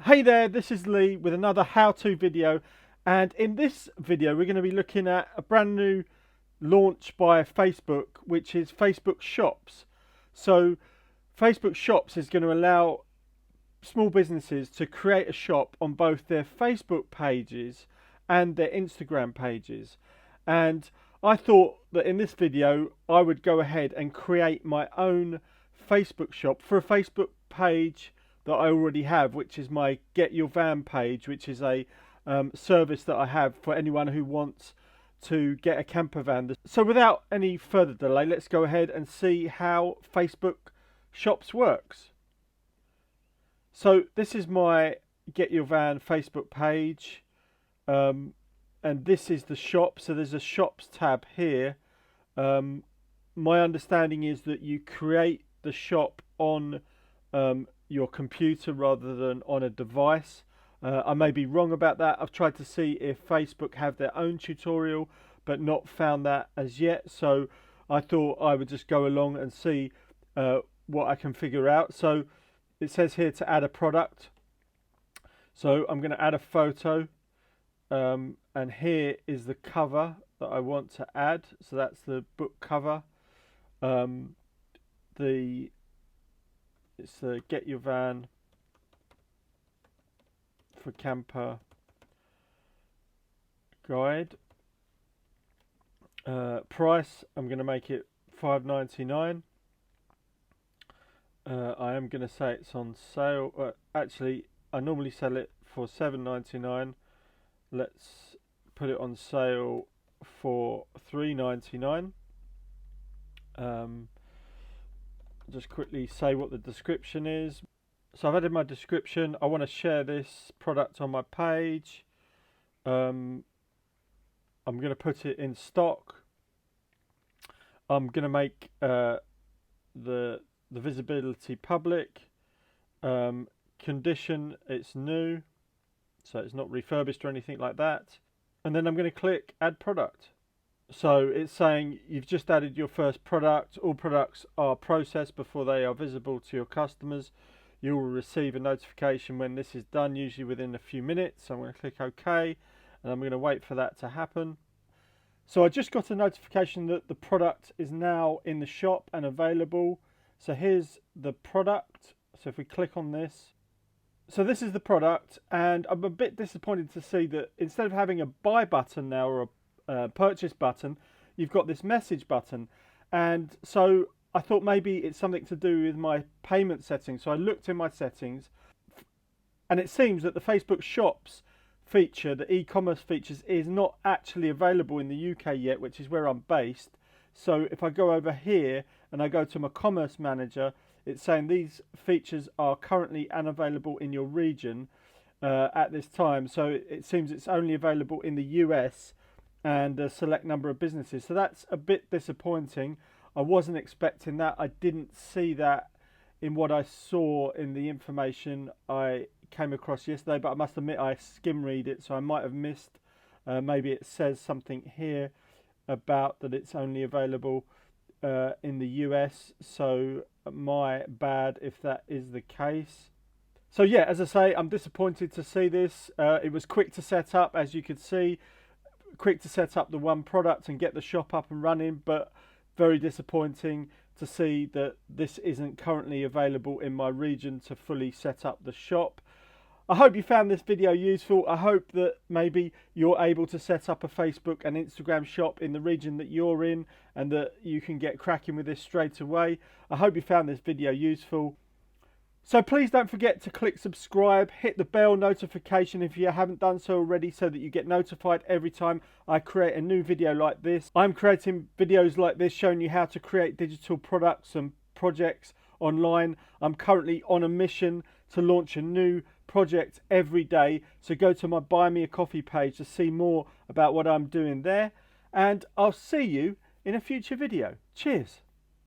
Hey there, this is Lee with another how-to video, and in this video we're going to be looking at a brand new launch by Facebook, which is Facebook Shops. So Facebook Shops is going to allow small businesses to create a shop on both their Facebook pages and their Instagram pages. And I thought that in this video I would go ahead and create my own Facebook shop for a Facebook page that I already have, which is my Get Your Van page, which is a service that I have for anyone who wants to get a camper van. So without any further delay, let's go ahead and see how Facebook Shops works. So this is my Get Your Van Facebook page, and this is the shop. So there's a shops tab here. My understanding is that you create the shop on your computer rather than on a device. I may be wrong about that. I've tried to see if Facebook have their own tutorial but not found that as yet, so I thought I would just go along and see what I can figure out. So it says here to add a product, so I'm going to add a photo, and here is the cover that I want to add. So that's the book cover. It's the Get Your Van for Camper guide. Price, I'm going to make it $5.99. I am going to say it's on sale. Actually, I normally sell it for $7.99. Let's put it on sale for $3.99. Just quickly say what the description is. So I've added my description. I want to share this product on my page. I'm going to put it in stock. I'm going to make the visibility public. Condition, it's new, so it's not refurbished or anything like that. And then I'm going to click add product. So it's saying you've just added your first product. All products are processed before they are visible to your customers. You will receive a notification when this is done, usually within a few minutes. So I'm going to click OK, and I'm going to wait for that to happen. So I just got a notification that the product is now in the shop and available. So here's the product. So if we click on this, so this is the product, and I'm a bit disappointed to see that instead of having a buy button now or a purchase button, you've got this message button. And so I thought maybe it's something to do with my payment settings. So I looked in my settings, and it seems that the Facebook Shops feature, the e-commerce features, is not actually available in the UK yet, which is where I'm based. So if I go over here and I go to my commerce manager, it's saying these features are currently unavailable in your region at this time. So it seems it's only available in the US and a select number of businesses. So that's a bit disappointing. I wasn't expecting that. I didn't see that in what I saw in the information I came across yesterday, but I must admit I skim read it, so I might have missed. Maybe it says something here about that it's only available in the US, so my bad if that is the case. So yeah, as I say, I'm disappointed to see this. It was quick to set up, as you could see. Quick to set up the one product and get the shop up and running, but very disappointing to see that this isn't currently available in my region to fully set up the shop. I hope you found this video useful. I hope that maybe you're able to set up a Facebook and Instagram shop in the region that you're in, and that you can get cracking with this straight away. I hope you found this video useful. So please don't forget to click subscribe, hit the bell notification if you haven't done so already, so that you get notified every time I create a new video like this. I'm creating videos like this showing you how to create digital products and projects online. I'm currently on a mission to launch a new project every day. So go to my Buy Me a Coffee page to see more about what I'm doing there. And I'll see you in a future video. Cheers.